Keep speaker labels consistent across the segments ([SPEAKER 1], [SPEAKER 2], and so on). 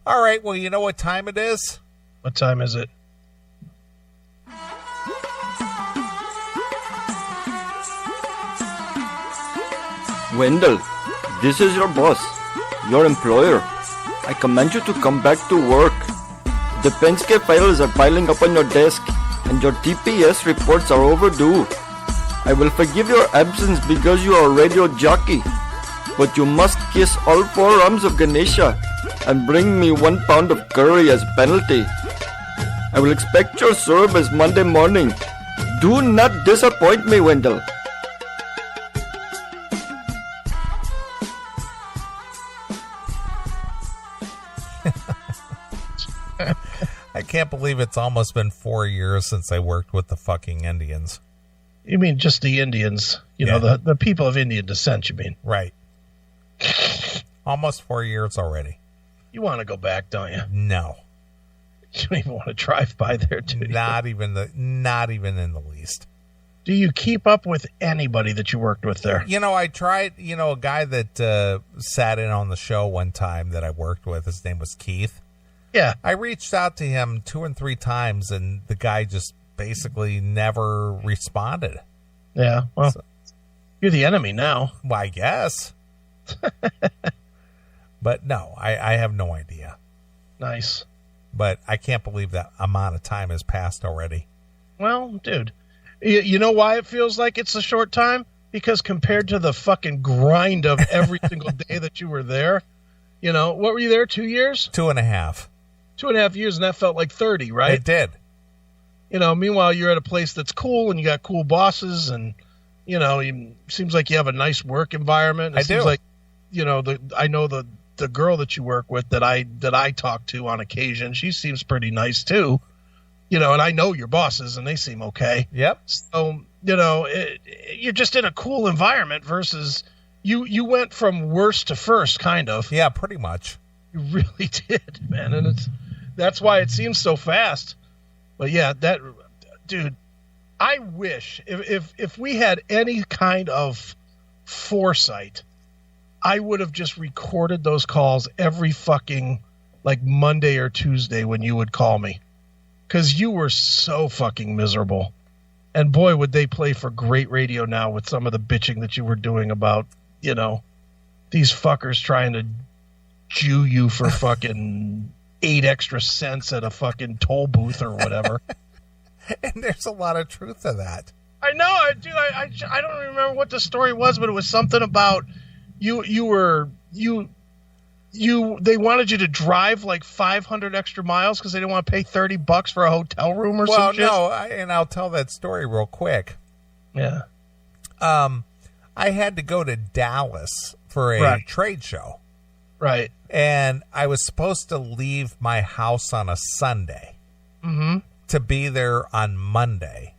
[SPEAKER 1] All right, well, you know what time it is?
[SPEAKER 2] What time is it?
[SPEAKER 3] Wendell, this is your boss, your employer. I command you to come back to work. The Penske files are piling up on your desk, and your TPS reports are overdue. I will forgive your absence because you are a radio jockey, but you must kiss all 4 arms of Ganesha and bring me 1 pound of curry as penalty. I will expect your service Monday morning. Do not disappoint me, Wendell.
[SPEAKER 1] I can't believe it's almost been 4 years since I worked with the fucking Indians.
[SPEAKER 2] You mean just the Indians? You know, the people of Indian descent, you mean?
[SPEAKER 1] Right. Almost 4 years already.
[SPEAKER 2] You want to go back, don't you?
[SPEAKER 1] No.
[SPEAKER 2] You don't even want to drive by there, do you?
[SPEAKER 1] Not even in the least.
[SPEAKER 2] Do you keep up with anybody that you worked with there?
[SPEAKER 1] You know, I tried, a guy that sat in on the show one time that I worked with, his name was Keith.
[SPEAKER 2] Yeah.
[SPEAKER 1] I reached out to him 2 and 3 times, and the guy just basically never responded.
[SPEAKER 2] Yeah, well, you're the enemy now.
[SPEAKER 1] Well, I guess. But no, I have no idea.
[SPEAKER 2] Nice.
[SPEAKER 1] But I can't believe that amount of time has passed already.
[SPEAKER 2] Well, dude, you know why it feels like it's a short time? Because compared to the fucking grind of every single day that you were there, what were you there, 2 years?
[SPEAKER 1] 2.5.
[SPEAKER 2] 2.5 years, and that felt like 30, right?
[SPEAKER 1] It did.
[SPEAKER 2] Meanwhile, you're at a place that's cool, and you got cool bosses, and, it seems like you have a nice work environment. It seems like, I know the girl that you work with that I talk to on occasion, she seems pretty nice too, and I know your bosses and they seem okay.
[SPEAKER 1] Yep.
[SPEAKER 2] So, you're just in a cool environment versus you went from worst to first, kind of.
[SPEAKER 1] Yeah, pretty much.
[SPEAKER 2] You really did, man. And that's why it seems so fast. But yeah, dude, I wish if we had any kind of foresight, I would have just recorded those calls every fucking Monday or Tuesday when you would call me, because you were so fucking miserable. And boy, would they play for great radio now with some of the bitching that you were doing about, these fuckers trying to Jew you for fucking 8 extra cents at a fucking toll booth or whatever.
[SPEAKER 1] And there's a lot of truth to that.
[SPEAKER 2] I know, dude. I don't remember what the story was, but it was something about they wanted you to drive 500 extra miles because they didn't want to pay $30 for a hotel room or some shit.
[SPEAKER 1] Well, no, and I'll tell that story real quick.
[SPEAKER 2] Yeah.
[SPEAKER 1] I had to go to Dallas for a trade show.
[SPEAKER 2] Right.
[SPEAKER 1] And I was supposed to leave my house on a Sunday to be there on Monday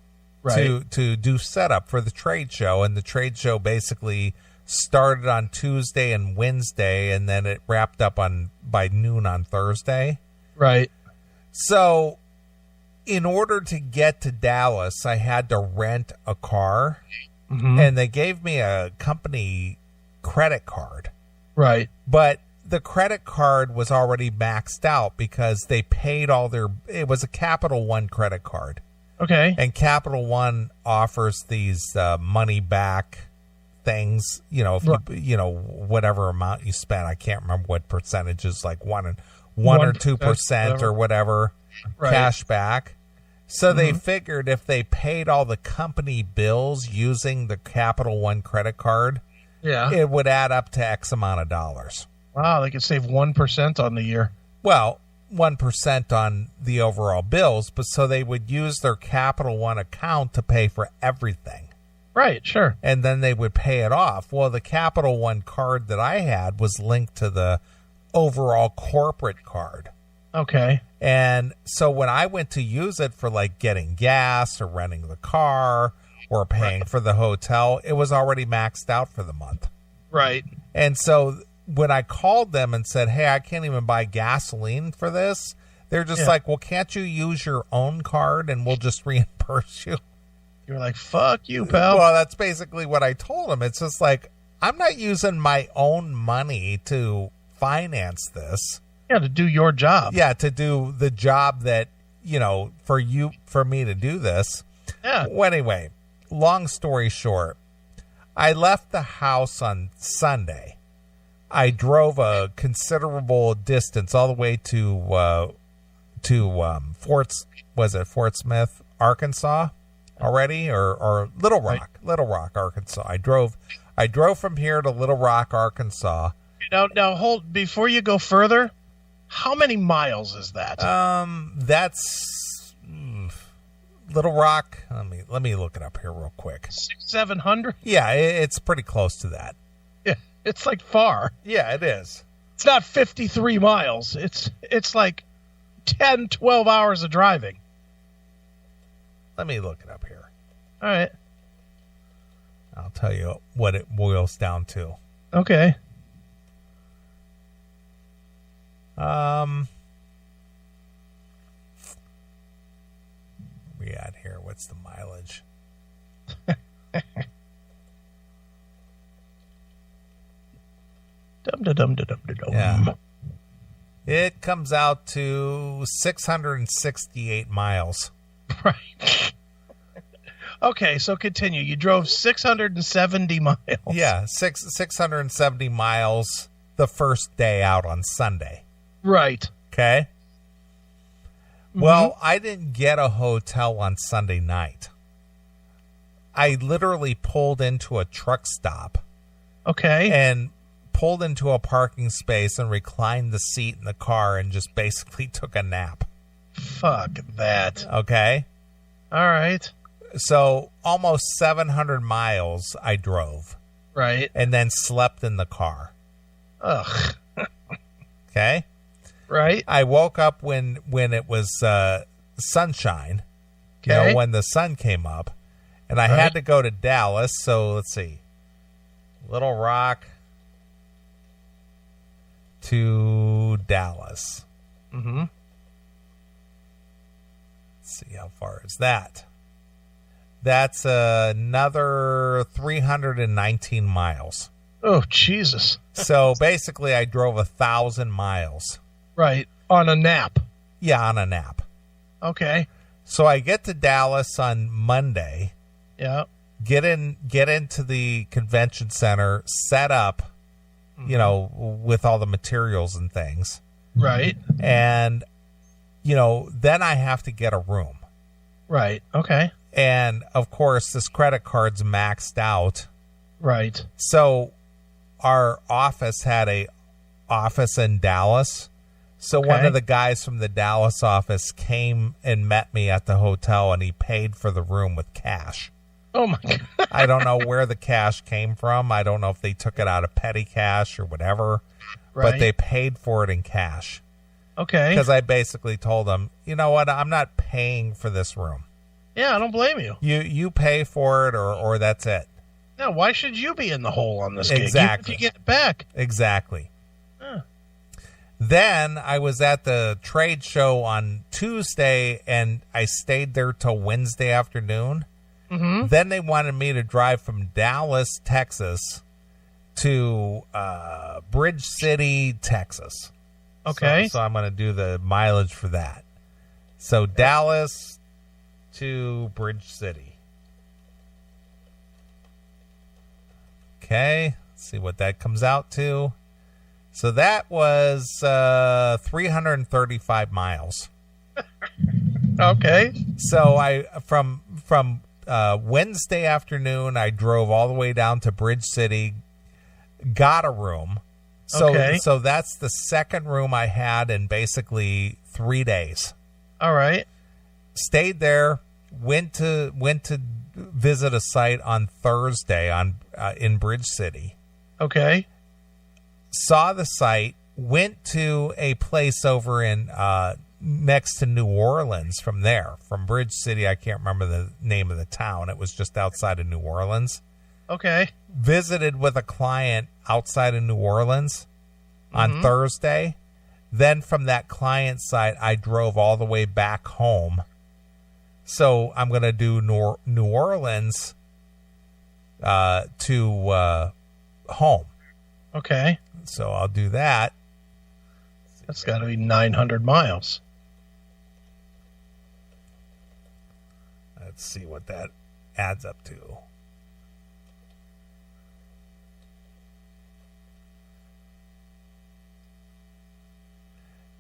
[SPEAKER 1] to do setup for the trade show. And the trade show basically started on Tuesday and Wednesday, and then it wrapped up by noon on Thursday.
[SPEAKER 2] Right.
[SPEAKER 1] So in order to get to Dallas, I had to rent a car, and they gave me a company credit card.
[SPEAKER 2] Right.
[SPEAKER 1] But the credit card was already maxed out because they paid it was a Capital One credit card.
[SPEAKER 2] Okay.
[SPEAKER 1] And Capital One offers these money back things, if whatever amount you spend, I can't remember what percentages, like 1 or 2% or whatever, cash back. So they figured if they paid all the company bills using the Capital One credit card, it would add up to X amount of dollars.
[SPEAKER 2] Wow, they could save 1% on the year.
[SPEAKER 1] Well, 1% on the overall bills, but so they would use their Capital One account to pay for everything.
[SPEAKER 2] Right, sure.
[SPEAKER 1] And then they would pay it off. Well, the Capital One card that I had was linked to the overall corporate card.
[SPEAKER 2] Okay.
[SPEAKER 1] And so when I went to use it for getting gas or renting the car or paying for the hotel, it was already maxed out for the month.
[SPEAKER 2] Right.
[SPEAKER 1] And so when I called them and said, hey, I can't even buy gasoline for this, they're just like, well, can't you use your own card and we'll just reimburse you?
[SPEAKER 2] You're like, fuck you, pal.
[SPEAKER 1] Well, that's basically what I told them. It's just I'm not using my own money to finance this.
[SPEAKER 2] Yeah, to do your job.
[SPEAKER 1] Yeah, to do the job that, for me to do this.
[SPEAKER 2] Yeah.
[SPEAKER 1] Well, anyway, long story short, I left the house on Sunday. I drove a considerable distance all the way to Fort Smith, Arkansas already, or Little Rock, right. Little Rock, Arkansas. I drove from here to Little Rock, Arkansas.
[SPEAKER 2] Now hold, before you go further, how many miles is that?
[SPEAKER 1] That's Little Rock. Let me look it up here real quick.
[SPEAKER 2] 600-700?
[SPEAKER 1] Yeah, it's pretty close to that.
[SPEAKER 2] Yeah, it's like far.
[SPEAKER 1] Yeah, it is.
[SPEAKER 2] It's not 53 miles. It's like 10, 12 hours of driving.
[SPEAKER 1] Let me look it up here.
[SPEAKER 2] All right.
[SPEAKER 1] I'll tell you what it boils down to.
[SPEAKER 2] Okay.
[SPEAKER 1] We at here? What's the mileage? Yeah. It comes out to 668 miles.
[SPEAKER 2] Right. Okay, so continue. You drove 670 miles.
[SPEAKER 1] Yeah, 670 miles the first day out on Sunday.
[SPEAKER 2] Right.
[SPEAKER 1] Okay. Mm-hmm. Well, I didn't get a hotel on Sunday night. I literally pulled into a truck stop.
[SPEAKER 2] Okay.
[SPEAKER 1] And pulled into a parking space and reclined the seat in the car and just basically took a nap.
[SPEAKER 2] Fuck that.
[SPEAKER 1] Okay.
[SPEAKER 2] All right.
[SPEAKER 1] So almost 700 miles I drove.
[SPEAKER 2] Right.
[SPEAKER 1] And then slept in the car.
[SPEAKER 2] Ugh.
[SPEAKER 1] Okay.
[SPEAKER 2] Right.
[SPEAKER 1] I woke up when it was sunshine.
[SPEAKER 2] Okay.
[SPEAKER 1] When the sun came up. And I had to go to Dallas. So let's see. Little Rock to Dallas.
[SPEAKER 2] Mm-hmm.
[SPEAKER 1] Let's see, how far is that? That's another 319 miles.
[SPEAKER 2] Oh, Jesus.
[SPEAKER 1] So basically I drove 1,000 miles.
[SPEAKER 2] Right. On a nap.
[SPEAKER 1] Yeah, on a nap.
[SPEAKER 2] Okay.
[SPEAKER 1] So I get to Dallas on Monday.
[SPEAKER 2] Yeah.
[SPEAKER 1] Get into the convention center, set up, with all the materials and things.
[SPEAKER 2] Right.
[SPEAKER 1] And, then I have to get a room.
[SPEAKER 2] Right. Okay.
[SPEAKER 1] And, of course, this credit card's maxed out.
[SPEAKER 2] Right.
[SPEAKER 1] So our office had a office in Dallas. So one of the guys from the Dallas office came and met me at the hotel, and he paid for the room with cash.
[SPEAKER 2] Oh, my God.
[SPEAKER 1] I don't know where the cash came from. I don't know if they took it out of petty cash or whatever. Right. But they paid for it in cash.
[SPEAKER 2] Okay.
[SPEAKER 1] Because I basically told them, you know what, I'm not paying for this room.
[SPEAKER 2] Yeah, I don't blame you.
[SPEAKER 1] You pay for it or that's it.
[SPEAKER 2] Now, why should you be in the hole on this gig?
[SPEAKER 1] Exactly.
[SPEAKER 2] If you get it back.
[SPEAKER 1] Exactly.
[SPEAKER 2] Huh.
[SPEAKER 1] Then I was at the trade show on Tuesday, and I stayed there till Wednesday afternoon.
[SPEAKER 2] Mm-hmm.
[SPEAKER 1] Then they wanted me to drive from Dallas, Texas, to Bridge City, Texas.
[SPEAKER 2] Okay.
[SPEAKER 1] So I'm going to do the mileage for that. So Dallas to Bridge City. Okay. Let's see what that comes out to. So that was 335 miles.
[SPEAKER 2] Okay.
[SPEAKER 1] So I from Wednesday afternoon, I drove all the way down to Bridge City, got a room. So that's the second room I had in basically 3 days.
[SPEAKER 2] All right.
[SPEAKER 1] Stayed there, went to visit a site on Thursday in Bridge City.
[SPEAKER 2] Okay.
[SPEAKER 1] Saw the site, went to a place over in next to New Orleans from Bridge City. I can't remember the name of the town. It was just outside of New Orleans.
[SPEAKER 2] Okay.
[SPEAKER 1] Visited with a client outside of New Orleans on Thursday. Then from that client site, I drove all the way back home. So I'm going to do New Orleans to home.
[SPEAKER 2] Okay.
[SPEAKER 1] So I'll do that.
[SPEAKER 2] That's got to be 900 miles.
[SPEAKER 1] Let's see what that adds up to.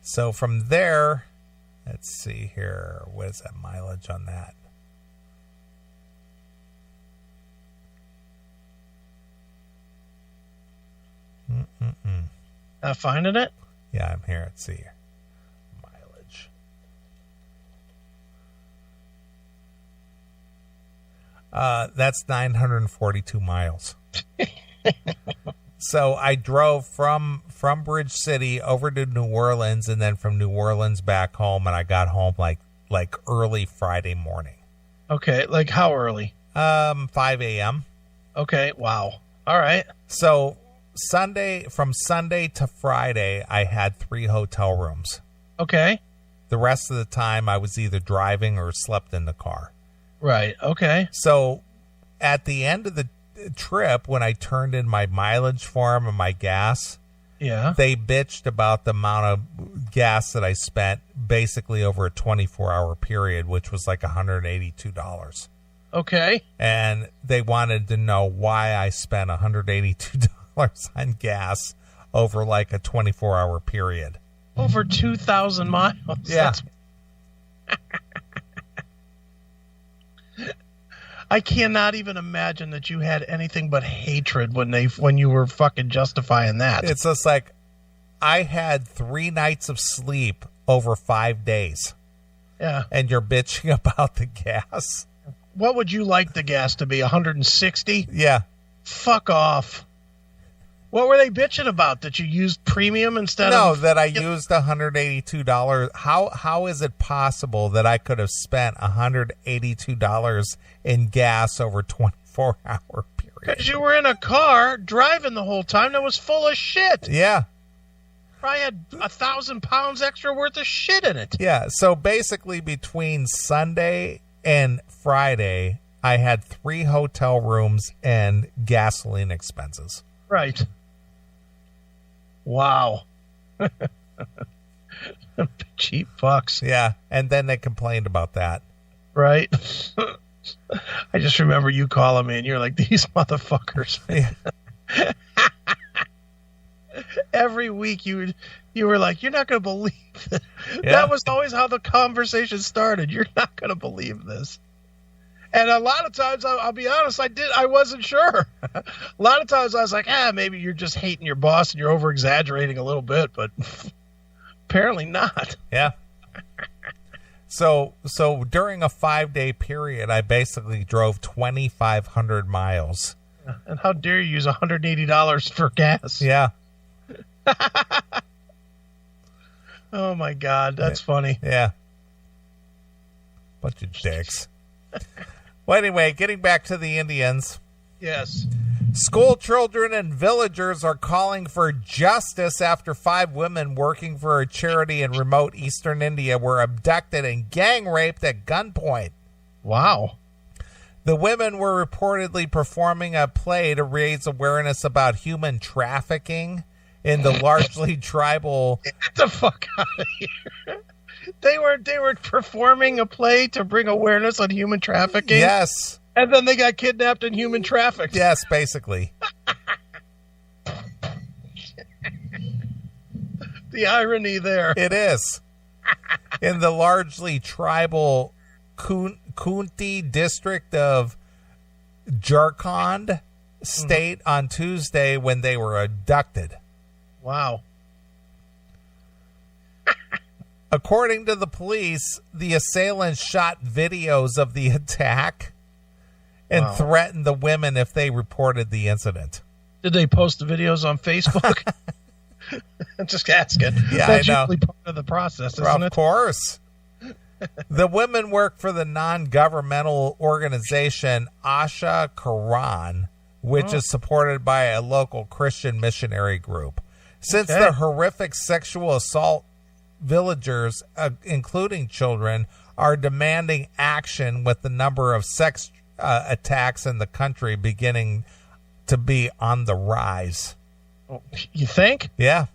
[SPEAKER 1] So from there, let's see here. What is that mileage on that?
[SPEAKER 2] Not finding it?
[SPEAKER 1] Yeah, I'm here. Let's see. Mileage. That's 942 miles. So I drove from Bridge City over to New Orleans, and then from New Orleans back home, and I got home like early Friday morning.
[SPEAKER 2] Okay, like how early?
[SPEAKER 1] 5 a.m.
[SPEAKER 2] Okay, wow. All right.
[SPEAKER 1] So from Sunday to Friday, I had 3 hotel rooms.
[SPEAKER 2] Okay.
[SPEAKER 1] The rest of the time, I was either driving or slept in the car.
[SPEAKER 2] Right. Okay.
[SPEAKER 1] So at the end of the trip, when I turned in my mileage form and my gas,
[SPEAKER 2] yeah,
[SPEAKER 1] they bitched about the amount of gas that I spent basically over a 24-hour period, which was like $182.
[SPEAKER 2] Okay.
[SPEAKER 1] And they wanted to know why I spent $182 on gas over like a 24-hour period.
[SPEAKER 2] Over 2,000 miles.
[SPEAKER 1] Yeah.
[SPEAKER 2] I cannot even imagine that you had anything but hatred when you were fucking justifying that.
[SPEAKER 1] It's just like I had 3 nights of sleep over 5 days.
[SPEAKER 2] Yeah.
[SPEAKER 1] And you're bitching about the gas.
[SPEAKER 2] What would you like the gas to be? 160?
[SPEAKER 1] Yeah.
[SPEAKER 2] Fuck off. What were they bitching about? That you used premium instead of...
[SPEAKER 1] No, that I used $182. How is it possible that I could have spent $182 in gas over a 24-hour period?
[SPEAKER 2] Because you were in a car driving the whole time that was full of shit.
[SPEAKER 1] Yeah.
[SPEAKER 2] Probably had 1,000 pounds extra worth of shit in it.
[SPEAKER 1] Yeah, so basically between Sunday and Friday, I had 3 hotel rooms and gasoline expenses.
[SPEAKER 2] Right. Wow. Cheap fucks.
[SPEAKER 1] Yeah, and then they complained about that.
[SPEAKER 2] Right. I just remember you calling me and you're like, these motherfuckers.
[SPEAKER 1] Yeah.
[SPEAKER 2] Every week you were like, you're not going to believe it.
[SPEAKER 1] Yeah.
[SPEAKER 2] That was always how the conversation started. You're not going to believe this. And a lot of times, I'll be honest, I wasn't sure. A lot of times I was like, maybe you're just hating your boss and you're over exaggerating a little bit, but apparently not.
[SPEAKER 1] Yeah. So during a 5-day period, I basically drove 2,500 miles.
[SPEAKER 2] And how dare you use $180 for gas?
[SPEAKER 1] Yeah.
[SPEAKER 2] Oh my God, that's funny.
[SPEAKER 1] Yeah. Bunch of dicks. Well, anyway, getting back to the Indians.
[SPEAKER 2] Yes.
[SPEAKER 1] School children and villagers are calling for justice after 5 women working for a charity in remote eastern India were abducted and gang raped at gunpoint.
[SPEAKER 2] Wow.
[SPEAKER 1] The women were reportedly performing a play to raise awareness about human trafficking in the largely tribal...
[SPEAKER 2] Get the fuck out of here. They were performing a play to bring awareness on human trafficking?
[SPEAKER 1] Yes.
[SPEAKER 2] And then they got kidnapped and human trafficked?
[SPEAKER 1] Yes, basically.
[SPEAKER 2] The irony there.
[SPEAKER 1] It is. In the largely tribal Kunti district of Jharkhand state on Tuesday when they were abducted.
[SPEAKER 2] Wow.
[SPEAKER 1] According to the police, the assailants shot videos of the attack and threatened the women if they reported the incident.
[SPEAKER 2] Did they post the videos on Facebook? I'm just asking.
[SPEAKER 1] Yeah,
[SPEAKER 2] That's
[SPEAKER 1] I know.
[SPEAKER 2] usually part of the process, isn't it?
[SPEAKER 1] Of course. The women work for the non-governmental organization Asha Quran, which is supported by a local Christian missionary group. Since the horrific sexual assault, villagers, including children, are demanding action with the number of sex attacks in the country beginning to be on the rise.
[SPEAKER 2] You think?
[SPEAKER 1] Yeah.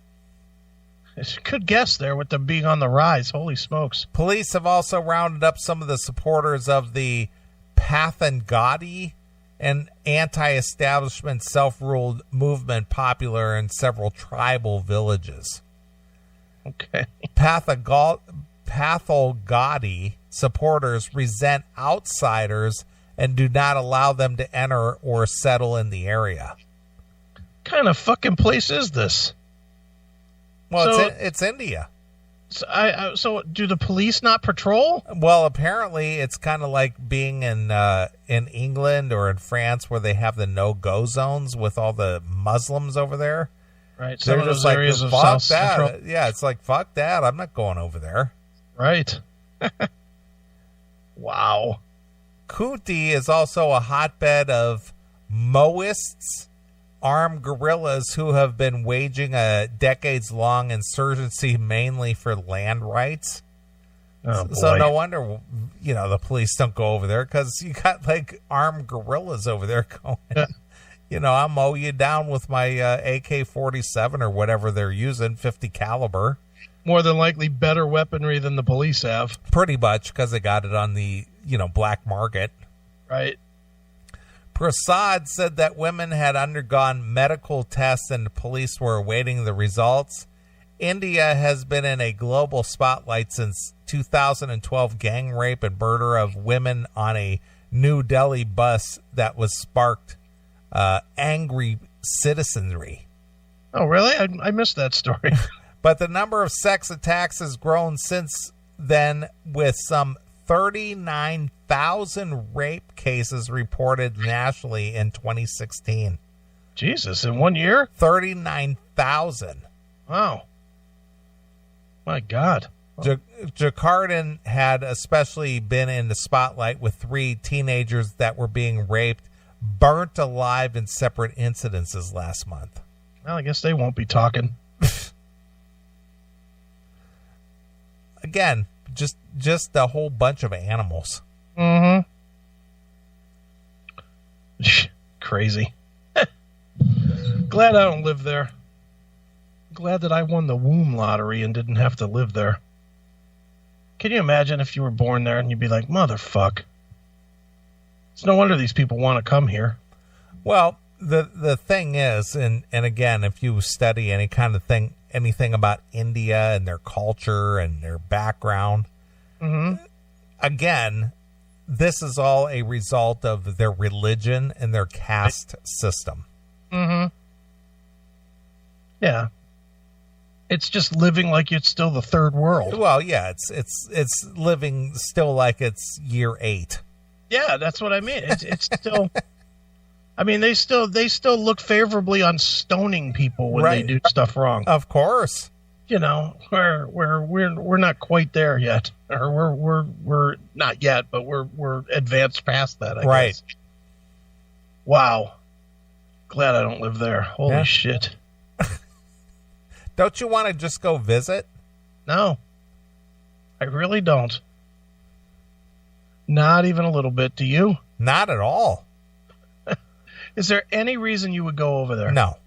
[SPEAKER 2] Good guess there with them being on the rise. Holy smokes.
[SPEAKER 1] Police have also rounded up some of the supporters of the Pathangadi, an anti-establishment self-ruled movement popular in several tribal villages.
[SPEAKER 2] Okay.
[SPEAKER 1] Pathangadi supporters resent outsiders and do not allow them to enter or settle in the area.
[SPEAKER 2] What kind of fucking place is this?
[SPEAKER 1] Well, it's India.
[SPEAKER 2] So do the police not patrol?
[SPEAKER 1] Well, apparently it's kind of like being in England or in France where they have the no-go zones with all the Muslims over there.
[SPEAKER 2] Right.
[SPEAKER 1] They're just like,
[SPEAKER 2] areas of
[SPEAKER 1] fuck
[SPEAKER 2] South
[SPEAKER 1] that.
[SPEAKER 2] Central.
[SPEAKER 1] Yeah, it's like, fuck that. I'm not going over there.
[SPEAKER 2] Right. Wow.
[SPEAKER 1] Kunti is also a hotbed of Maoists, armed guerrillas who have been waging a decades-long insurgency mainly for land rights.
[SPEAKER 2] Oh, boy.
[SPEAKER 1] So no wonder, the police don't go over there, because you got like armed guerrillas over there going, I'll mow you down with my AK-47 or whatever they're using, 50 caliber.
[SPEAKER 2] More than likely better weaponry than the police have.
[SPEAKER 1] Pretty much, because they got it on the, black market.
[SPEAKER 2] Right.
[SPEAKER 1] Prasad said that women had undergone medical tests and the police were awaiting the results. India has been in a global spotlight since 2012 gang rape and murder of women on a New Delhi bus that was sparked angry citizenry.
[SPEAKER 2] Oh, really? I missed that story.
[SPEAKER 1] But the number of sex attacks has grown since then, with some 39,000 rape cases reported nationally in 2016.
[SPEAKER 2] Jesus, in 1 year?
[SPEAKER 1] 39,000.
[SPEAKER 2] Wow. My God.
[SPEAKER 1] Jakarta had especially been in the spotlight with 3 teenagers that were being raped, burnt alive in separate incidences last month.
[SPEAKER 2] Well, I guess they won't be talking.
[SPEAKER 1] Again, just a whole bunch of animals.
[SPEAKER 2] Mm-hmm. Crazy. Glad I don't live there. Glad that I won the womb lottery and didn't have to live there. Can you imagine if you were born there and you'd be like, motherfuck. It's no wonder these people want to come here.
[SPEAKER 1] Well, the thing is, and again, if you study any kind of thing, anything about India and their culture and their background, again, this is all a result of their religion and their caste system.
[SPEAKER 2] Mm-hmm. Yeah. It's just living like it's still the third world.
[SPEAKER 1] Well, yeah, it's living still like it's year 8.
[SPEAKER 2] Yeah, that's what I mean. It's still. I mean, they still look favorably on stoning people when they do stuff wrong.
[SPEAKER 1] Of course,
[SPEAKER 2] where we're not quite there yet, or we're not yet, but we're advanced past that. I guess. Wow. Glad I don't live there. Holy shit.
[SPEAKER 1] Don't you want to just go visit?
[SPEAKER 2] No, I really don't. Not even a little bit. Do you?
[SPEAKER 1] Not at all.
[SPEAKER 2] Is there any reason you would go over there?
[SPEAKER 1] No.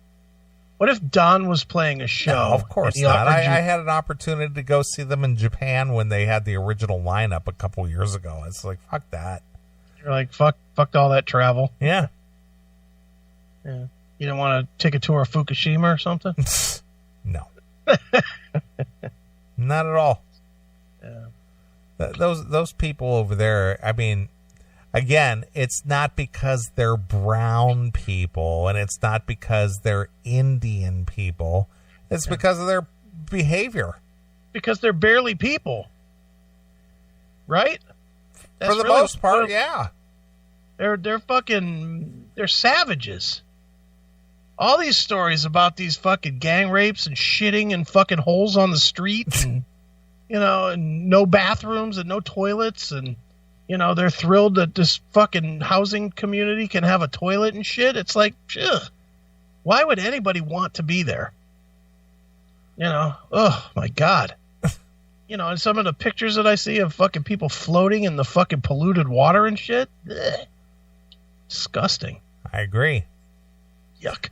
[SPEAKER 2] What if Don was playing a show?
[SPEAKER 1] No, of course not. I had an opportunity to go see them in Japan when they had the original lineup a couple years ago. It's like, fuck that.
[SPEAKER 2] You're like, fuck all that travel.
[SPEAKER 1] Yeah.
[SPEAKER 2] Yeah. You don't want to take a tour of Fukushima or something?
[SPEAKER 1] No. Not at all.
[SPEAKER 2] Yeah.
[SPEAKER 1] Those people over there, I mean, again, it's not because they're brown people and it's not because they're Indian people. It's because of their behavior.
[SPEAKER 2] Because they're barely people. Right?
[SPEAKER 1] For the most part, yeah.
[SPEAKER 2] They're savages. All these stories about these fucking gang rapes and shitting in fucking holes on the street and, and no bathrooms and no toilets and, they're thrilled that this fucking housing community can have a toilet and shit. It's like, ugh, why would anybody want to be there? Oh my God. And some of the pictures that I see of fucking people floating in the fucking polluted water and shit. Ugh. Disgusting.
[SPEAKER 1] I agree.
[SPEAKER 2] Yuck.